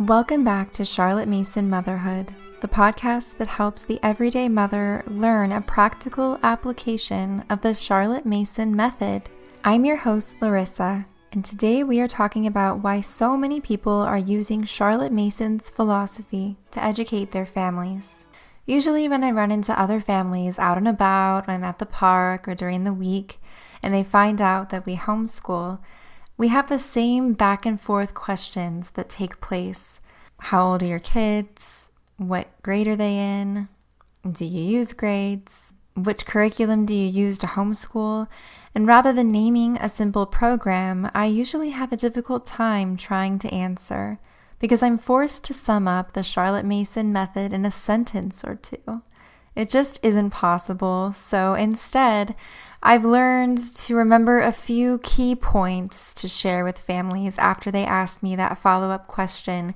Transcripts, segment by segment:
Welcome back to Charlotte Mason Motherhood, the podcast that helps the everyday mother learn a practical application of the Charlotte Mason method. I'm your host, Larissa, and today we are talking about why so many people are using Charlotte Mason's philosophy to educate their families. Usually when I run into other families out and about, when I'm at the park or during the week, and they find out that we homeschool, we have the same back and forth questions that take place. How old are your kids? What grade are they in? Do you use grades? Which curriculum do you use to homeschool? And rather than naming a simple program, I usually have a difficult time trying to answer because I'm forced to sum up the Charlotte Mason method in a sentence or two. It just isn't possible, so instead, I've learned to remember a few key points to share with families after they ask me that follow-up question.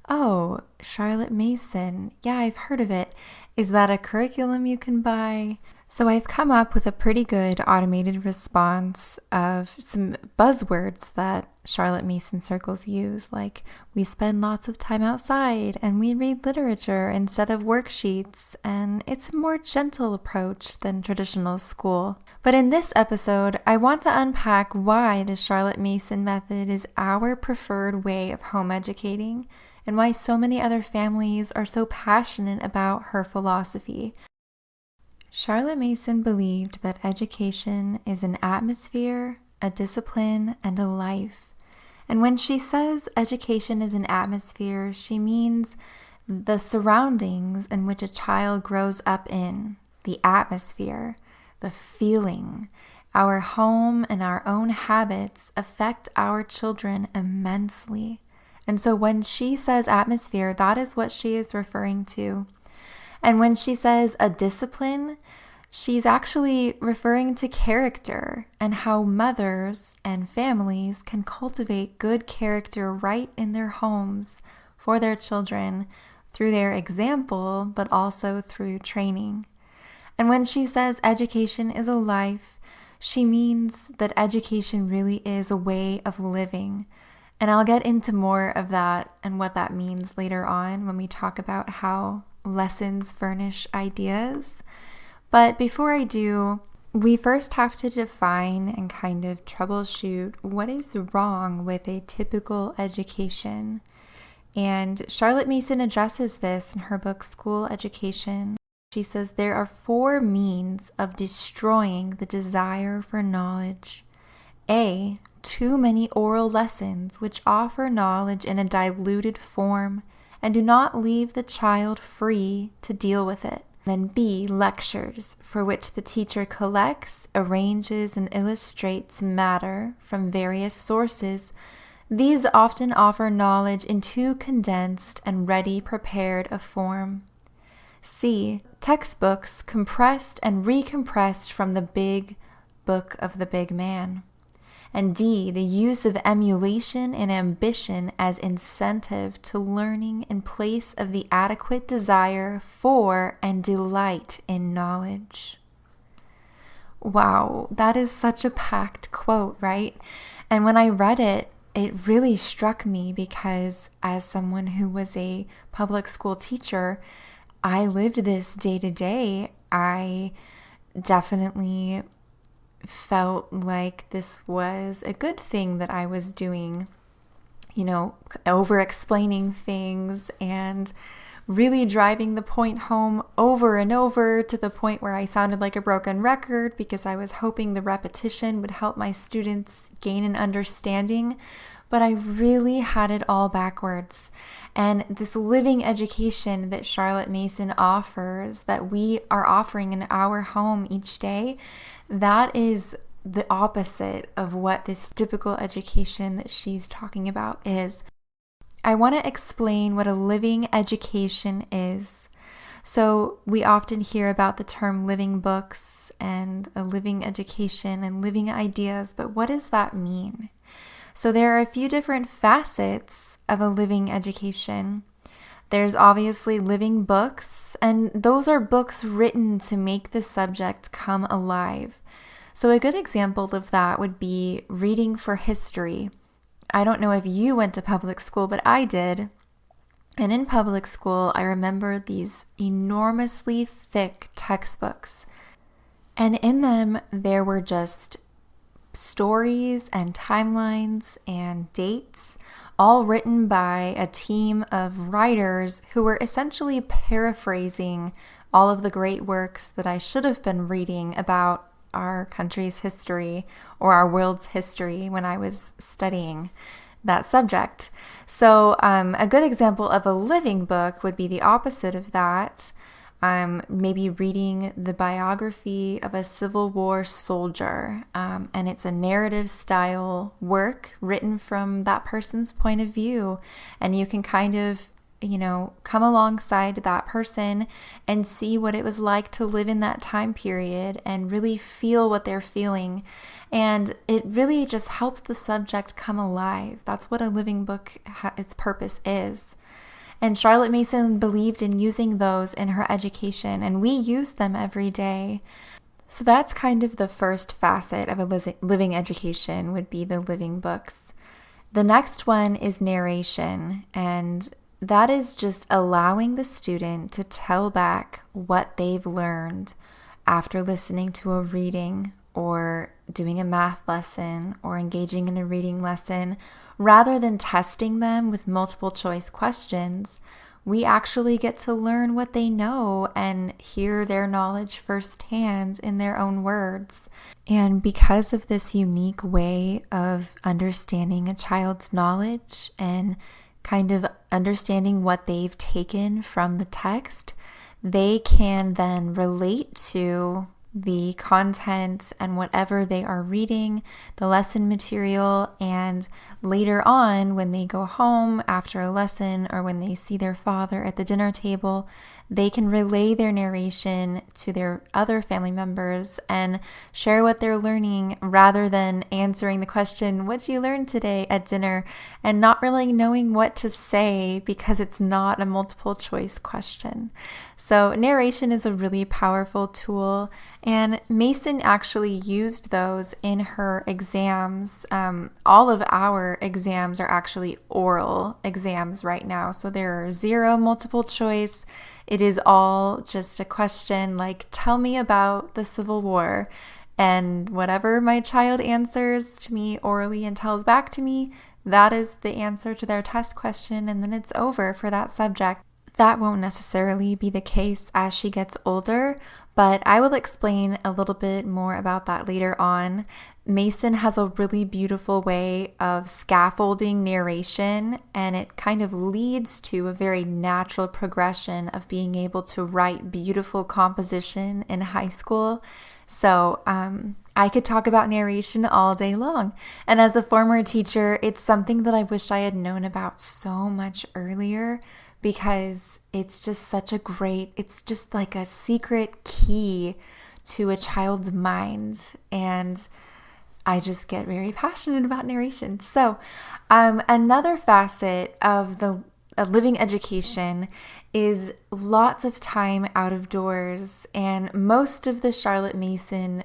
Oh, Charlotte Mason, yeah, I've heard of it. Is that a curriculum you can buy? So I've come up with a pretty good automated response of some buzzwords that Charlotte Mason circles use, like we spend lots of time outside and we read literature instead of worksheets, and it's a more gentle approach than traditional school. But in this episode, I want to unpack why the Charlotte Mason method is our preferred way of home educating and why so many other families are so passionate about her philosophy. Charlotte Mason believed that education is an atmosphere, a discipline, and a life. And when she says education is an atmosphere, she means the surroundings in which a child grows up in, the atmosphere, the feeling. Our home and our own habits affect our children immensely. And so when she says atmosphere, that is what she is referring to. And when she says a discipline, she's actually referring to character and how mothers and families can cultivate good character right in their homes for their children through their example, but also through training. And when she says education is a life, she means that education really is a way of living. And I'll get into more of that and what that means later on when we talk about how lessons furnish ideas. But before I do, we first have to define and kind of troubleshoot what is wrong with a typical education. And Charlotte Mason addresses this in her book, School Education. She says there are 4 means of destroying the desire for knowledge. A, too many oral lessons which offer knowledge in a diluted form and do not leave the child free to deal with it. Then B, lectures for which the teacher collects, arranges, and illustrates matter from various sources. These often offer knowledge in too condensed and ready prepared a form. C, textbooks compressed and recompressed from the big book of the big man. And D, the use of emulation and ambition as incentive to learning in place of the adequate desire for and delight in knowledge. Wow, that is such a packed quote, right? And when I read it, it really struck me because as someone who was a public school teacher, I lived this day to day. I definitely felt like this was a good thing that I was doing, over explaining things and really driving the point home over and over to the point where I sounded like a broken record because I was hoping the repetition would help my students gain an understanding. But I really had it all backwards. And this living education that Charlotte Mason offers, that we are offering in our home each day, that is the opposite of what this typical education that she's talking about is. I want to explain what a living education is. So we often hear about the term living books and a living education and living ideas, but what does that mean? So there are a few different facets of a living education. There's obviously living books, and those are books written to make the subject come alive. So a good example of that would be reading for history. I don't know if you went to public school, but I did. And in public school, I remember these enormously thick textbooks. And in them, there were just stories and timelines and dates, all written by a team of writers who were essentially paraphrasing all of the great works that I should have been reading about our country's history or our world's history when I was studying that subject. So a good example of a living book would be the opposite of that. Maybe reading the biography of a Civil War soldier, and it's a narrative style work written from that person's point of view, and you can kind of come alongside that person and see what it was like to live in that time period and really feel what they're feeling. And it really just helps the subject come alive. That's what a living book, its purpose is. And Charlotte Mason believed in using those in her education, and we use them every day. So that's kind of the first facet of a living education, would be the living books. The next one is narration, and that is just allowing the student to tell back what they've learned after listening to a reading or doing a math lesson or engaging in a reading lesson. Rather than testing them with multiple choice questions, we actually get to learn what they know and hear their knowledge firsthand in their own words. And because of this unique way of understanding a child's knowledge and kind of understanding what they've taken from the text, they can then relate to the content and whatever they are reading, the lesson material, and later on when they go home after a lesson or when they see their father at the dinner table, they can relay their narration to their other family members and share what they're learning rather than answering the question, "What did you learn today?" at dinner, and not really knowing what to say because it's not a multiple choice question. So narration is a really powerful tool, and Mason actually used those in her exams. All of our exams are actually oral exams right now, so there are 0 multiple choice. It is all just a question like, tell me about the Civil War. And whatever my child answers to me orally and tells back to me, that is the answer to their test question, and then it's over for that subject. That won't necessarily be the case as she gets older, but I will explain a little bit more about that later on. Mason has a really beautiful way of scaffolding narration, and it kind of leads to a very natural progression of being able to write beautiful composition in high school. So I could talk about narration all day long. And as a former teacher, it's something that I wish I had known about so much earlier, because it's just it's just like a secret key to a child's mind. And I just get very passionate about narration. So another facet of the living education is lots of time out of doors. And most of the Charlotte Mason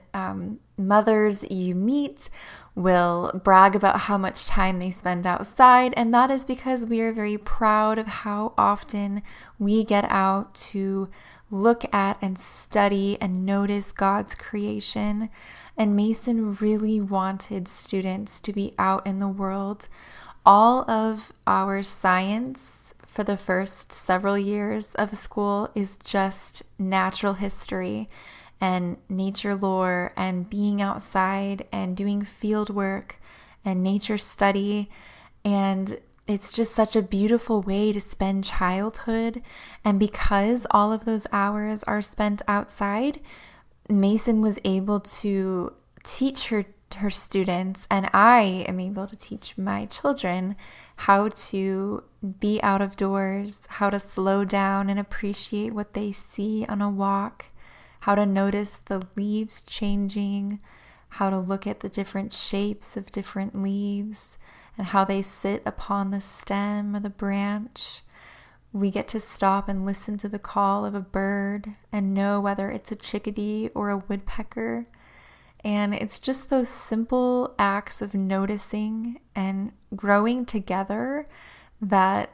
mothers you meet will brag about how much time they spend outside, and that is because we are very proud of how often we get out to look at and study and notice God's creation. And Mason really wanted students to be out in the world. All of our science for the first several years of school is just natural history and nature lore and being outside and doing field work and nature study. And it's just such a beautiful way to spend childhood. And because all of those hours are spent outside, Mason was able to teach her students, and I am able to teach my children how to be out of doors, how to slow down and appreciate what they see on a walk, how to notice the leaves changing, how to look at the different shapes of different leaves and how they sit upon the stem or the branch. We get to stop and listen to the call of a bird and know whether it's a chickadee or a woodpecker. And it's just those simple acts of noticing and growing together that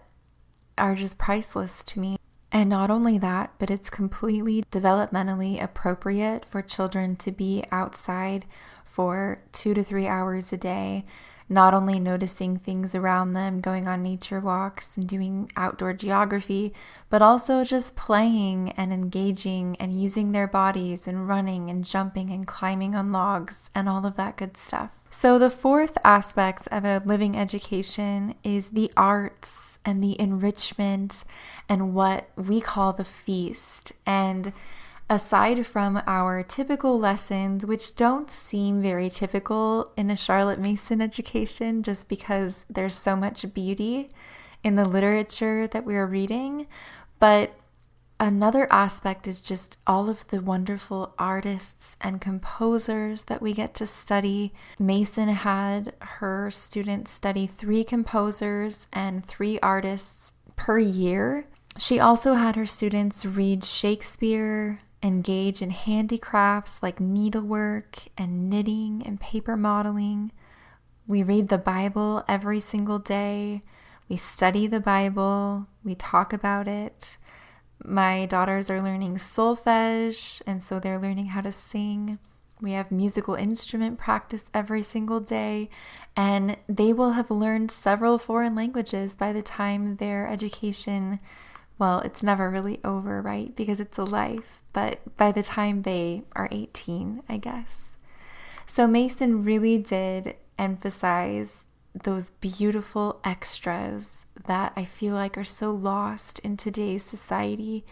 are just priceless to me. And not only that, but it's completely developmentally appropriate for children to be outside for 2 to 3 hours a day, not only noticing things around them, going on nature walks and doing outdoor geography, but also just playing and engaging and using their bodies and running and jumping and climbing on logs and all of that good stuff. So the fourth aspect of a living education is the arts and the enrichment and what we call the feast. And aside from our typical lessons, which don't seem very typical in a Charlotte Mason education just because there's so much beauty in the literature that we're reading, but another aspect is just all of the wonderful artists and composers that we get to study. Mason had her students study 3 composers and 3 artists per year. She also had her students read Shakespeare, engage in handicrafts like needlework and knitting and paper modeling. We read the Bible every single day. We study the Bible. We talk about it. My daughters are learning solfege, and so they're learning how to sing. We have musical instrument practice every single day, and they will have learned several foreign languages by the time their education, well, it's never really over, right? Because it's a life, but by the time they are 18, I guess. So Mason really did emphasize those beautiful extras that I feel like are so lost in today's society.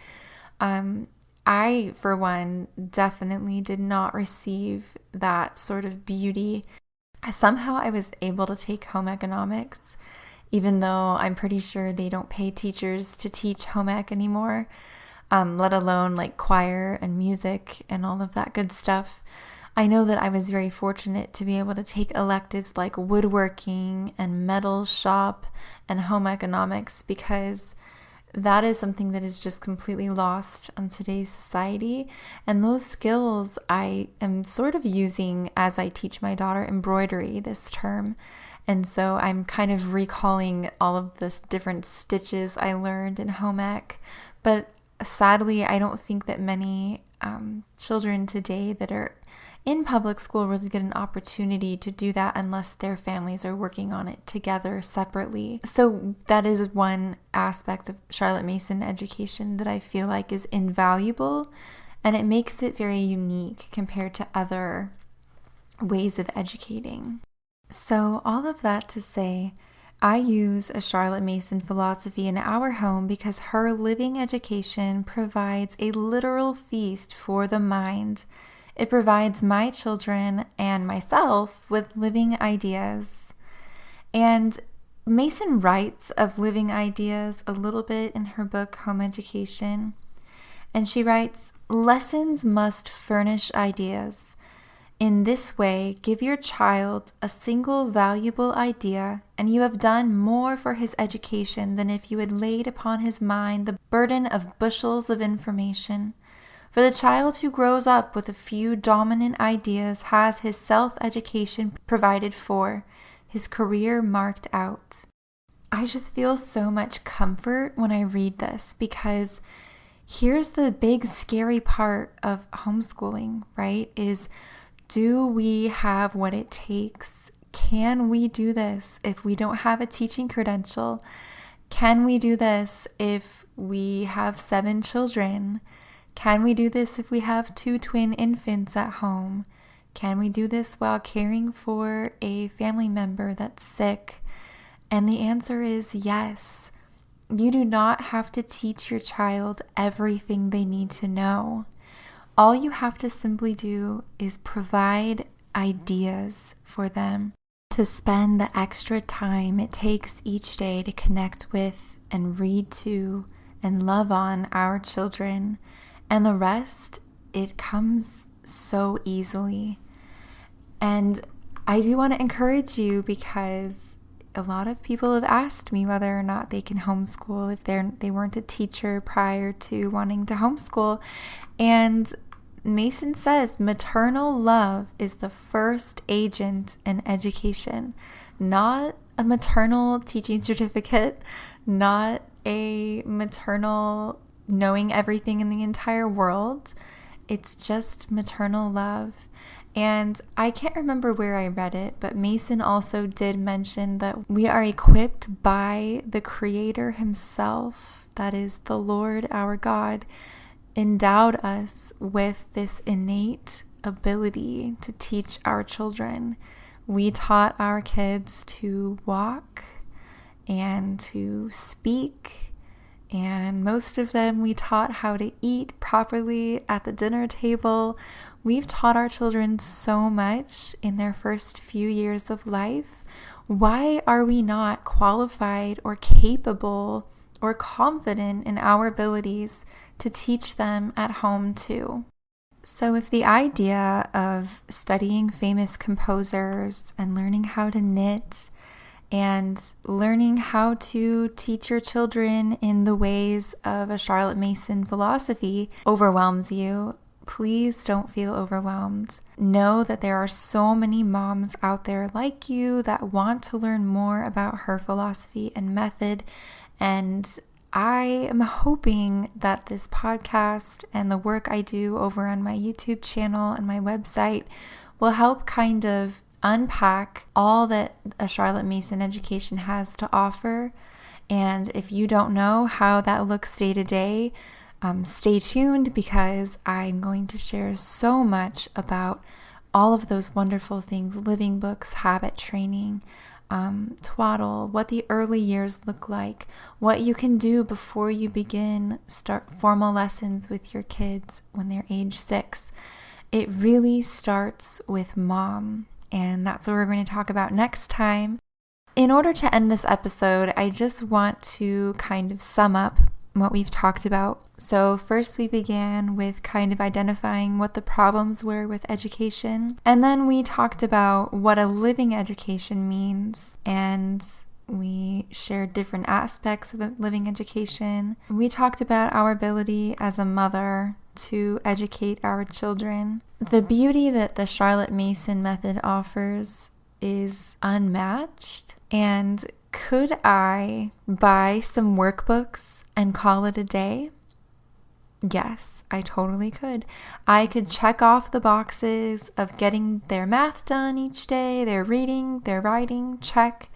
I, for one, definitely did not receive that sort of beauty. Somehow I was able to take home economics, even though I'm pretty sure they don't pay teachers to teach home ec anymore, let alone like choir and music and all of that good stuff. I know that I was very fortunate to be able to take electives like woodworking and metal shop and home economics, because that is something that is just completely lost on today's society. And those skills I am sort of using as I teach my daughter embroidery this term. And so I'm kind of recalling all of the different stitches I learned in home ec. But sadly, I don't think that many children today that are in public school really get an opportunity to do that unless their families are working on it together separately. So that is one aspect of Charlotte Mason education that I feel like is invaluable, and it makes it very unique compared to other ways of educating. So all of that to say, I use a Charlotte Mason philosophy in our home because her living education provides a literal feast for the mind. It provides my children and myself with living ideas. And Mason writes of living ideas a little bit in her book, Home Education. And she writes, "Lessons must furnish ideas. In this way, give your child a single valuable idea, and you have done more for his education than if you had laid upon his mind the burden of bushels of information. For the child who grows up with a few dominant ideas has his self-education provided for, his career marked out." I just feel so much comfort when I read this, because here's the big scary part of homeschooling, right? Is, do we have what it takes? Can we do this if we don't have a teaching credential? Can we do this if we have 7 children? Can we do this if we have 2 twin infants at home? Can we do this while caring for a family member that's sick? And the answer is yes. You do not have to teach your child everything they need to know. All you have to simply do is provide ideas for them to spend the extra time it takes each day to connect with and read to and love on our children. And the rest, it comes so easily. And I do want to encourage you, because a lot of people have asked me whether or not they can homeschool if they weren't a teacher prior to wanting to homeschool. And Mason says maternal love is the first agent in education, not a maternal teaching certificate, not a maternal knowing everything in the entire world. It's just maternal love. And I can't remember where I read it, but Mason also did mention that we are equipped by the Creator himself, that is the Lord our God, endowed us with this innate ability to teach our children. We taught our kids to walk and to speak, and most of them we taught how to eat properly at the dinner table. We've taught our children so much in their first few years of life. Why are we not qualified or capable or confident in our abilities to teach them at home too? So if the idea of studying famous composers and learning how to knit and learning how to teach your children in the ways of a Charlotte Mason philosophy overwhelms you, please don't feel overwhelmed. Know that there are so many moms out there like you that want to learn more about her philosophy and method, and I am hoping that this podcast and the work I do over on my YouTube channel and my website will help kind of unpack all that a Charlotte Mason education has to offer. And if you don't know how that looks day to day, stay tuned, because I'm going to share so much about all of those wonderful things: living books, habit training, twaddle, what the early years look like, what you can do before you start formal lessons with your kids when they're age 6. It really starts with mom, and that's what we're going to talk about next time. In order to end this episode, I just want to kind of sum up what we've talked about. So first we began with kind of identifying what the problems were with education, and then we talked about what a living education means, and we shared different aspects of a living education. We talked about our ability as a mother to educate our children. The beauty that the Charlotte Mason method offers is unmatched, and could I buy some workbooks and call it a day? Yes, I totally could. I could check off the boxes of getting their math done each day, their reading, their writing, check,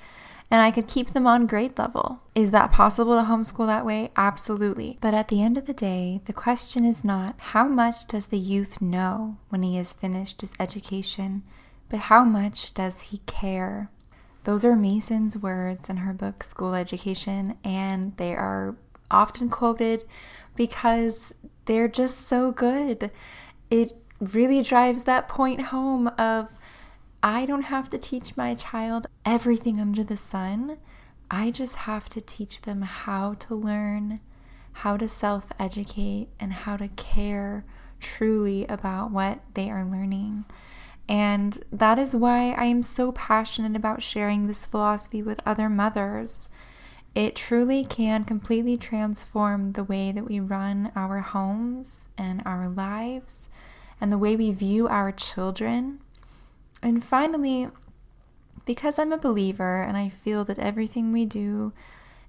and I could keep them on grade level. Is that possible to homeschool that way? Absolutely. But at the end of the day, the question is not how much does the youth know when he has finished his education, but how much does he care? Those are Mason's words in her book, School Education, and they are often quoted because they're just so good. It really drives that point home of, I don't have to teach my child everything under the sun. I just have to teach them how to learn, how to self-educate, and how to care truly about what they are learning. And that is why I am so passionate about sharing this philosophy with other mothers. It truly can completely transform the way that we run our homes and our lives and the way we view our children. And finally, because I'm a believer and I feel that everything we do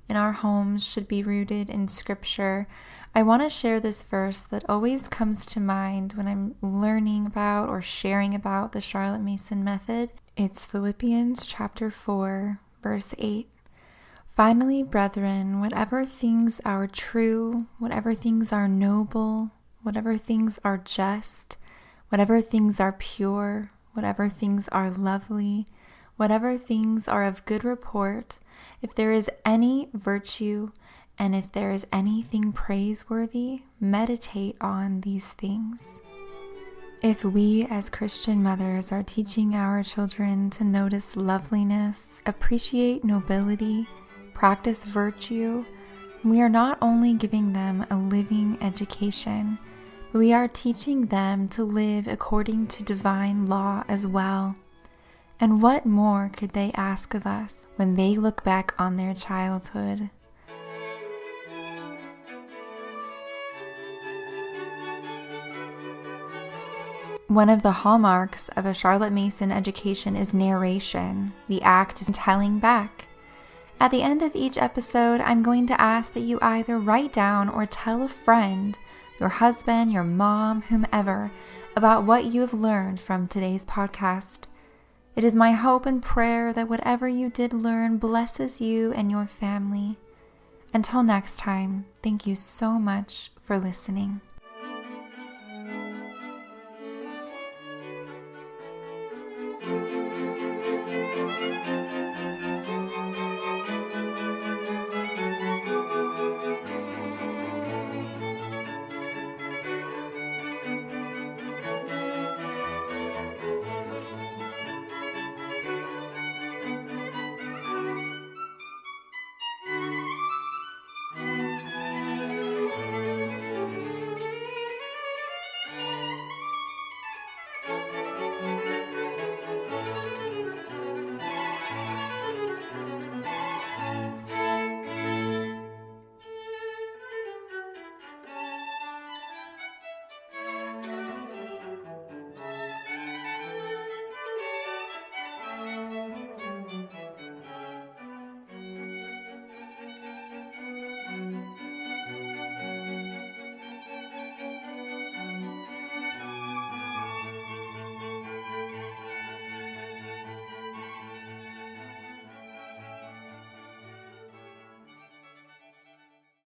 in our homes should be rooted in Scripture, I want to share this verse that always comes to mind when I'm learning about or sharing about the Charlotte Mason method. It's Philippians chapter 4, verse 8. Finally, brethren, whatever things are true, whatever things are noble, whatever things are just, whatever things are pure, whatever things are lovely, whatever things are of good report, if there is any virtue, and if there is anything praiseworthy, meditate on these things. If we as Christian mothers are teaching our children to notice loveliness, appreciate nobility, practice virtue, we are not only giving them a living education, but we are teaching them to live according to divine law as well. And what more could they ask of us when they look back on their childhood? One of the hallmarks of a Charlotte Mason education is narration, the act of telling back. At the end of each episode, I'm going to ask that you either write down or tell a friend, your husband, your mom, whomever, about what you have learned from today's podcast. It is my hope and prayer that whatever you did learn blesses you and your family. Until next time, thank you so much for listening.